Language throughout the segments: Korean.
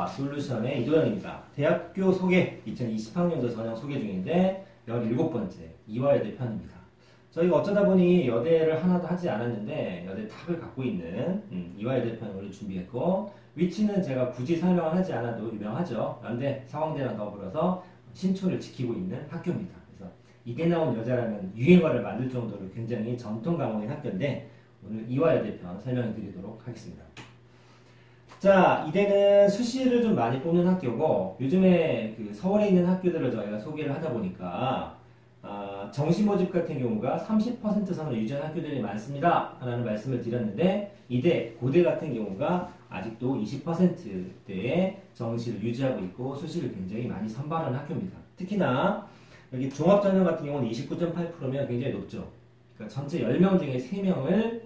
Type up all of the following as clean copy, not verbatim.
솔루션의 이도영입니다. 대학교 소개 2020학년도 전형 소개 중인데 17번째 이화여대 편입니다. 저희가 어쩌다 보니 여대를 하나도 하지 않았는데 여대 탑을 갖고 있는 이화여대 편을 준비했고, 위치는 제가 굳이 설명을 하지 않아도 유명하죠. 연대 서강대랑 더불어서 신촌을 지키고 있는 학교입니다. 그래서 이대 나온 여자라면 유행어를 만들 정도로 굉장히 전통 강호인 학교인데, 오늘 이화여대 편 설명해 드리도록 하겠습니다. 자, 이대는 수시를 좀 많이 뽑는 학교고, 요즘에 그 서울에 있는 학교들을 저희가 소개를 하다 보니까 정시 모집 같은 경우가 30% 선을 유지하는 학교들이 많습니다 라는 말씀을 드렸는데, 이대, 고대 같은 경우가 아직도 20%대의 정시를 유지하고 있고 수시를 굉장히 많이 선발하는 학교입니다. 특히나 여기 종합전형 같은 경우는 29.8%면 굉장히 높죠. 그러니까 전체 10명 중에 3명을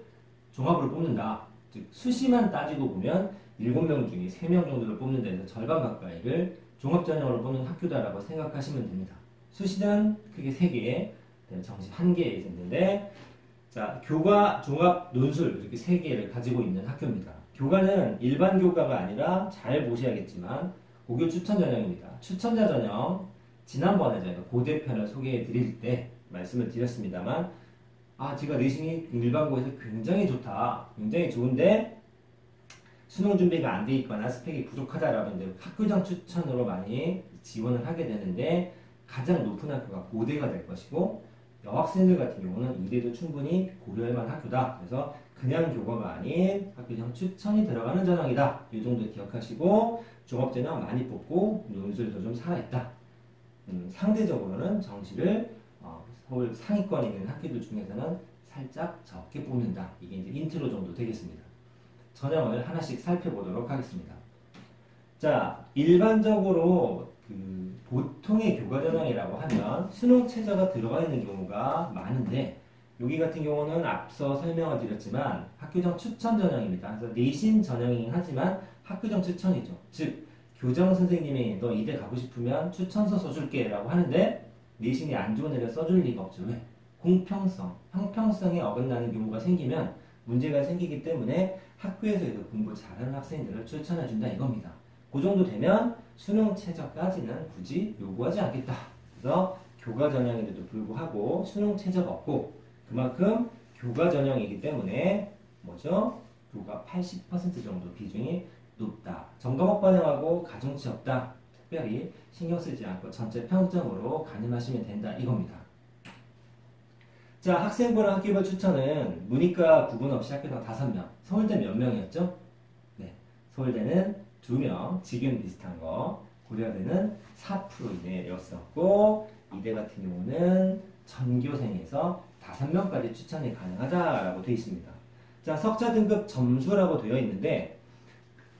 종합으로 뽑는다. 즉 수시만 따지고 보면 7명 중에 3명 정도를 뽑는 데서 절반 가까이를 종합전형으로 뽑는 학교다라고 생각하시면 됩니다. 수시는 크게 3개, 정시 1개 있는데, 자, 교과, 종합, 논술 이렇게 3개를 가지고 있는 학교입니다. 교과는 일반 교과가 아니라 잘 보셔야겠지만 고교 추천 전형입니다. 추천자 전형, 지난번에 저희가 고대편을 소개해 드릴 때 말씀을 드렸습니다만, 제가 내신이 일반고에서 굉장히 좋다, 굉장히 좋은데 수능 준비가 안 돼 있거나 스펙이 부족하다라는 데 학교장 추천으로 많이 지원을 하게 되는데, 가장 높은 학교가 고대가 될 것이고, 여학생들 같은 경우는 이대도 충분히 고려할 만한 학교다. 그래서 그냥 교과가 아닌 학교장 추천이 들어가는 전형이다. 이 정도 기억하시고, 종합전형 많이 뽑고 논술도 좀 살아있다. 상대적으로는 정시를 서울 상위권에 있는 학교들 중에서는 살짝 적게 뽑는다. 이게 이제 인트로 정도 되겠습니다. 전형을 하나씩 살펴보도록 하겠습니다. 자, 일반적으로 보통의 교과 전형이라고 하면 수능 최저가 들어가 있는 경우가 많은데, 여기 같은 경우는 앞서 설명을 드렸지만 학교장 추천 전형입니다. 그래서 내신 전형이긴 하지만 학교장 추천이죠. 즉, 교장 선생님이 너 이대 가고 싶으면 추천서 써줄게 라고 하는데, 내신이 안 좋은 애를 써줄 리가 없죠. 왜? 공평성, 형평성에 어긋나는 경우가 생기면 문제가 생기기 때문에 학교에서도 공부 잘하는 학생들을 추천해준다 이겁니다. 그 정도 되면 수능 최저까지는 굳이 요구하지 않겠다. 그래서 교과 전형인데도 불구하고 수능 최저가 없고, 그만큼 교과 전형이기 때문에 뭐죠? 교과 80% 정도 비중이 높다. 전과목 반영하고 가중치 없다. 특별히 신경 쓰지 않고 전체 평점으로 가늠하시면 된다 이겁니다. 자, 학생부랑 학교별 추천은 문이과 구분 없이 학교당 5명. 서울대 몇 명이었죠? 네, 서울대는 2명, 지금 비슷한 거. 고려대는 4% 이내였었고, 이대 같은 경우는 전교생에서 5명까지 추천이 가능하다라고 되어 있습니다. 자, 석자 등급 점수라고 되어 있는데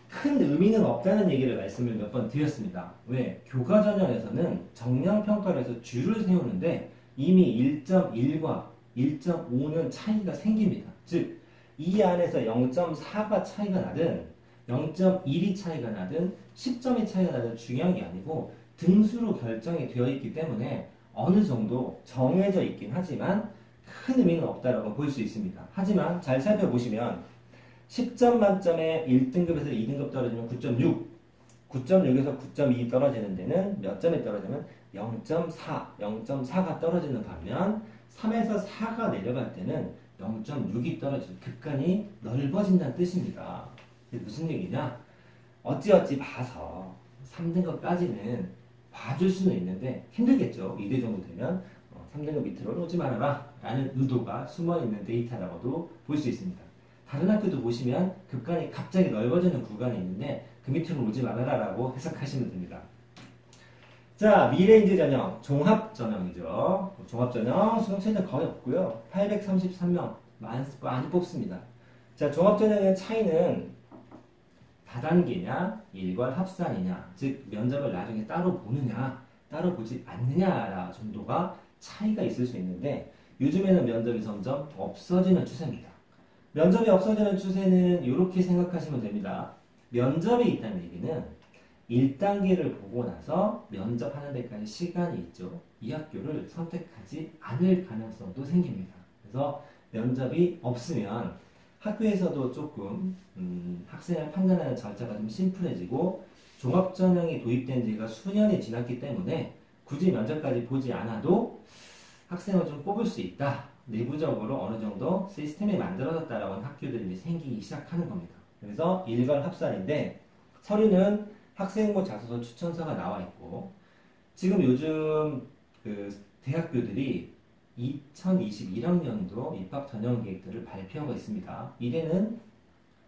큰 의미는 없다는 얘기를 말씀을 몇 번 드렸습니다. 왜? 교과 전형에서는 정량 평가를 해서 줄을 세우는데 이미 1.1과 1.5는 차이가 생깁니다. 즉, 이 안에서 0.4가 차이가 나든 0.1이 차이가 나든 10점의 차이가 나든 중요한 게 아니고 등수로 결정이 되어 있기 때문에 어느 정도 정해져 있긴 하지만 큰 의미는 없다라고 볼 수 있습니다. 하지만 잘 살펴보시면 10점 만점에 1등급에서 2등급 떨어지면 9.6, 9.6에서 9.2 떨어지는 데는 몇 점이 떨어지면 0.4, 0.4가 떨어지는 반면 3에서 4가 내려갈 때는 0.6이 떨어지고 급간이 넓어진다는 뜻입니다. 이게 무슨 얘기냐? 어찌어찌 봐서 3등급까지는 봐줄 수는 있는데 힘들겠죠. 2대 정도 되면 3등급 밑으로 오지 말아라 라는 의도가 숨어있는 데이터라고도 볼 수 있습니다. 다른 학교도 보시면 급간이 갑자기 넓어지는 구간이 있는데 그 밑으로 오지 말아라 라고 해석하시면 됩니다. 자, 미래인재 전형, 종합전형이죠. 종합전형 수능 최저 거의 없고요. 833명 많이 뽑습니다. 자, 종합전형의 차이는 다단계냐 일괄 합산이냐, 즉 면접을 나중에 따로 보느냐 따로 보지 않느냐 정도가 차이가 있을 수 있는데, 요즘에는 면접이 점점 없어지는 추세입니다. 면접이 없어지는 추세는 이렇게 생각하시면 됩니다. 면접이 있다는 얘기는 1단계를 보고 나서 면접하는 데까지 시간이 있죠. 이 학교를 선택하지 않을 가능성도 생깁니다. 그래서 면접이 없으면 학교에서도 조금 학생을 판단하는 절차가 좀 심플해지고 종합전형이 도입된 지가 수년이 지났기 때문에 굳이 면접까지 보지 않아도 학생을 좀 뽑을 수 있다. 내부적으로 어느 정도 시스템이 만들어졌다라는 학교들이 생기기 시작하는 겁니다. 그래서 일괄 합산인데 서류는 학생부 자소서 추천서가 나와 있고 지금 요즘 그 대학교들이 2021학년도 입학 전형 계획들을 발표하고 있습니다. 이제는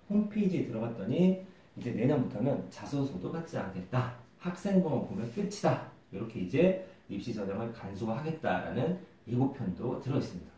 홈페이지에 들어갔더니 이제 내년부터는 자소서도 받지 않겠다. 학생부만 보면 끝이다. 이렇게 이제 입시 전형을 간소화하겠다라는 예고편도 들어있습니다.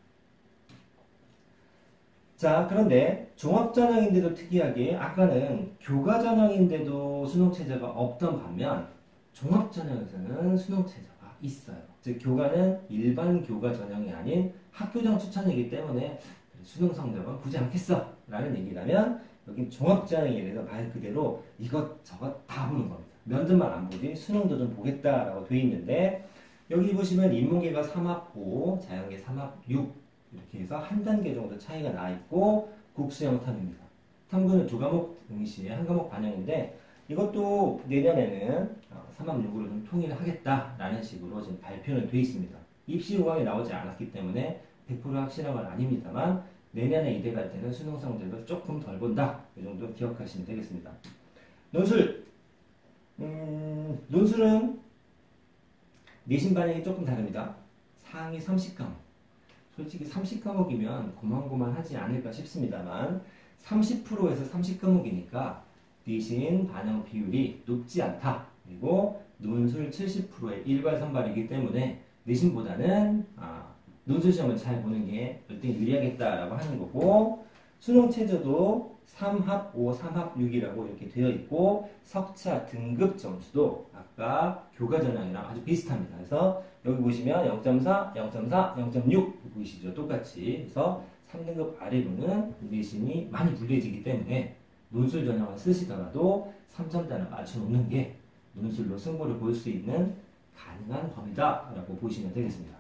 자, 그런데 종합전형인데도 특이하게 아까는 교과전형인데도 수능체제가 없던 반면 종합전형에서는 수능체제가 있어요. 즉 교과는 일반 교과전형이 아닌 학교장 추천이기 때문에 수능 성적은 보지 않겠어 라는 얘기라면 여긴 종합전형에 대해서 말 그대로 이것저것 다 보는 겁니다. 면접만 안 보지 수능도 좀 보겠다라고 되어 있는데 여기 보시면 인문계가 3합 5, 자연계 3합 6 이렇게 해서 한 단계 정도 차이가 나 있고 국수형 탐입니다. 탐구는 두 과목 응시에 한 과목 반영인데 이것도 내년에는 3합 6으로 좀 통일하겠다라는 식으로 지금 발표는 되어 있습니다. 입시 요강이 나오지 않았기 때문에 100% 확실한 건 아닙니다만 내년에 이대 갈 때는 수능 성적을 조금 덜 본다. 이 정도 기억하시면 되겠습니다. 논술. 논술은 내신 반영이 조금 다릅니다. 상위 30과목. 솔직히 30과목이면 고만고만하지 않을까 싶습니다만 30%에서 30과목이니까 내신 반영 비율이 높지 않다. 그리고 논술 70%의 일괄 선발이기 때문에 내신보다는 논술 시험을 잘 보는 게 열등 유리하겠다라고 하는 거고 수능 체제도 3합 5, 3합 6이라고 이렇게 되어 있고 석차 등급 점수도 아까 교과 전형이랑 아주 비슷합니다. 그래서 여기 보시면 0.4, 0.4, 0.6 보이시죠? 똑같이. 그래서 3등급 아래로는 내신이 많이 불리해지기 때문에 논술 전형을 쓰시더라도 3점단을 맞춰놓는 게 논술로 승부를 볼 수 있는 가능한 범위다라고 보시면 되겠습니다.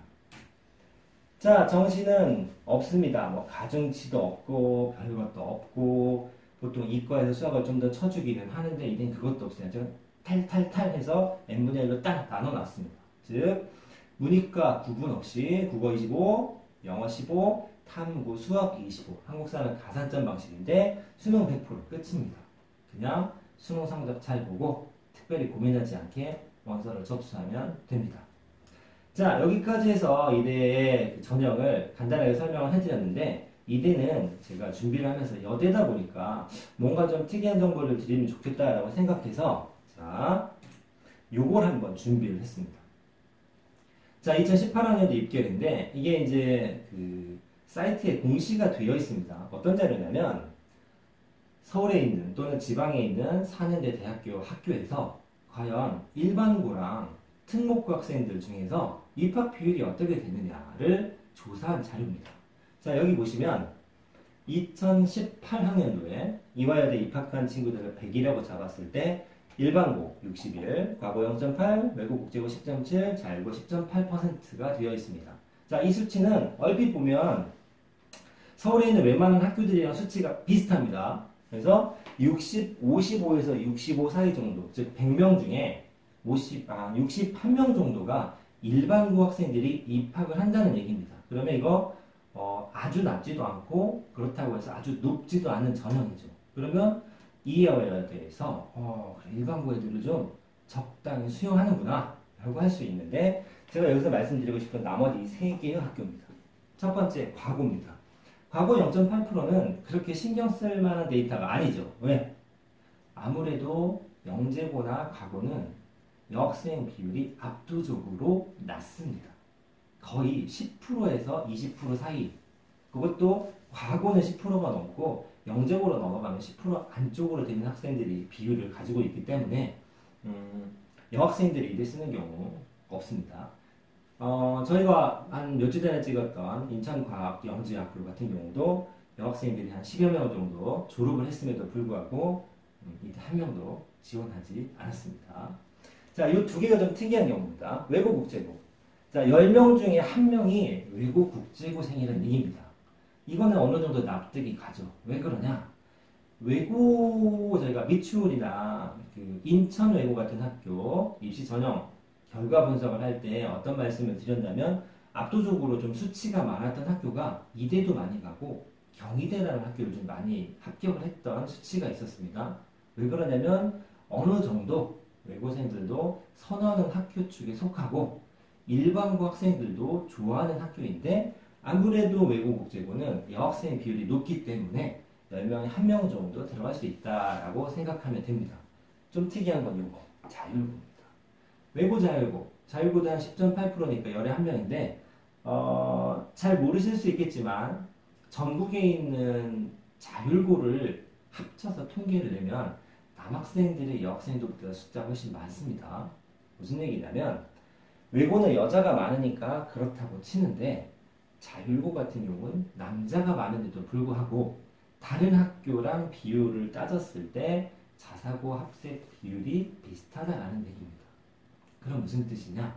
자, 정시는 없습니다. 뭐 가중치도 없고 별것도 없고 보통 이과에서 수학을 좀 더 쳐주기는 하는데 이젠 그것도 없어요. 제가 탈탈탈해서 n분의 1로 딱 나눠놨습니다. 즉 문이과 구분 없이 국어 25, 영어 15, 탐구, 수학 25, 한국사는 가산점 방식인데 수능 100% 끝입니다. 그냥 수능 성적 잘 보고 특별히 고민하지 않게 원서를 접수하면 됩니다. 자, 여기까지 해서 이대의 전형을 간단하게 설명을 해드렸는데 이대는 제가 준비를 하면서 여대다 보니까 뭔가 좀 특이한 정보를 드리면 좋겠다라고 생각해서 자, 요걸 한번 준비를 했습니다. 자, 2018학년도 입결인데 이게 이제 그 사이트에 공시가 되어 있습니다. 어떤 자료냐면 서울에 있는 또는 지방에 있는 4년제 대학교 학교에서 과연 일반고랑 특목고 학생들 중에서 입학 비율이 어떻게 되느냐를 조사한 자료입니다. 자, 여기 보시면 2018학년도에 이화여대 입학한 친구들을 100이라고 잡았을 때 일반고 61, 과고 0.8, 외국 국제고 10.7, 자율고 10.8%가 되어 있습니다. 자, 이 수치는 얼핏 보면 서울에 있는 웬만한 학교들이랑 수치가 비슷합니다. 그래서 55에서 65 사이 정도, 즉 100명 중에 61명 정도가 일반고 학생들이 입학을 한다는 얘기입니다. 그러면 이거 아주 낮지도 않고 그렇다고 해서 아주 높지도 않은 전형이죠. 그러면 이화여대에서 일반고 애들을 좀 적당히 수용하는구나 라고 할 수 있는데 제가 여기서 말씀드리고 싶은 나머지 세 개의 학교입니다. 첫 번째 과고입니다. 과고 0.8%는 그렇게 신경 쓸 만한 데이터가 아니죠. 왜? 아무래도 영재고나 과고는 여학생 비율이 압도적으로 낮습니다. 거의 10%에서 20% 사이. 그것도 과고는 10%가 넘고 영재고로 넘어가면 10% 안쪽으로 되는 학생들이 비율을 가지고 있기 때문에 여학생들이 이대 쓰는 경우 없습니다. 저희가 한 몇 주 전에 찍었던 인천과학 영재학교 같은 경우도 여학생들이 한 10여 명 정도 졸업을 했음에도 불구하고 이때 한 명도 지원하지 않았습니다. 자, 이 두 개가 좀 특이한 경우입니다. 외국 국제고. 자, 10명 중에 1명이 외국 국제고생이라는 얘기입니다. 이거는 어느 정도 납득이 가죠. 왜 그러냐? 외고 저희가 미추홀이나 그 인천 외고 같은 학교 입시 전형 결과 분석을 할 때 어떤 말씀을 드렸냐면 압도적으로 좀 수치가 많았던 학교가 이대도 많이 가고 경희대라는 학교를 좀 많이 합격을 했던 수치가 있었습니다. 왜 그러냐면 어느 정도 외고생들도 선호하는 학교 쪽에 속하고 일반고 학생들도 좋아하는 학교인데 아무래도 외고국제고는 여학생 비율이 높기 때문에 10명에 1명 정도 들어갈 수 있다라고 생각하면 됩니다. 좀 특이한 건 이거 자율고입니다. 외고 자율고 자율고도 한 10.8%니까 열에 1명인데 잘 모르실 수 있겠지만 전국에 있는 자율고를 합쳐서 통계를 내면 남학생들의 여학생들보다 숫자가 훨씬 많습니다. 무슨 얘기냐면 외고는 여자가 많으니까 그렇다고 치는데 자율고 같은 경우는 남자가 많은데도 불구하고 다른 학교랑 비율을 따졌을 때 자사고 합격 비율이 비슷하다라는 얘기입니다. 그럼 무슨 뜻이냐?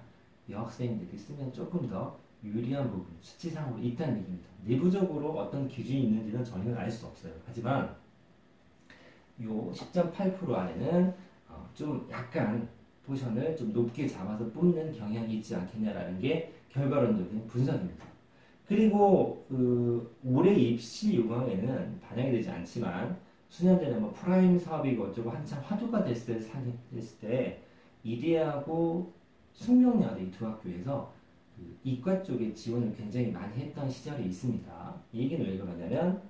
여학생들이 쓰면 조금 더 유리한 부분, 수치상으로 있다는 얘기입니다. 내부적으로 어떤 기준이 있는지는 저희는 알 수 없어요. 하지만 요 10.8% 안에는 좀 약간 포션을 좀 높게 잡아서 뽑는 경향이 있지 않겠냐라는 게 결과론적인 분석입니다. 그리고 올해 입시 요강에는 반영이 되지 않지만 수년 전에 뭐 프라임 사업이고 어쩌고 한참 화두가 됐을 때 이대하고 숙명여대 이 두 학교에서 이과 쪽에 지원을 굉장히 많이 했던 시절이 있습니다. 이 얘기는 왜 그러냐면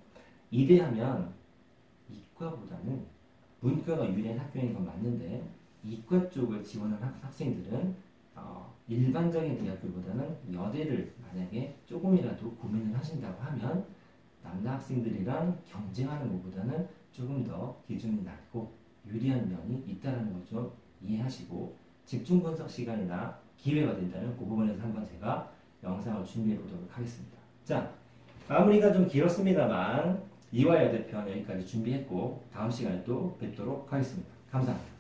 이대하면 이과보다는 문과가 유리한 학교인 건 맞는데 이과 쪽을 지원한 학생들은 일반적인 대학교보다는 여대를 만약에 조금이라도 고민을 하신다고 하면 남자 학생들이랑 경쟁하는 것보다는 조금 더 기준이 낮고 유리한 면이 있다는 걸 좀 이해하시고 집중 분석 시간이나 기회가 된다면 그 부분에서 한번 제가 영상을 준비해 보도록 하겠습니다. 자, 마무리가 좀 길었습니다만 이화여대 편 여기까지 준비했고 다음 시간에 또 뵙도록 하겠습니다. 감사합니다.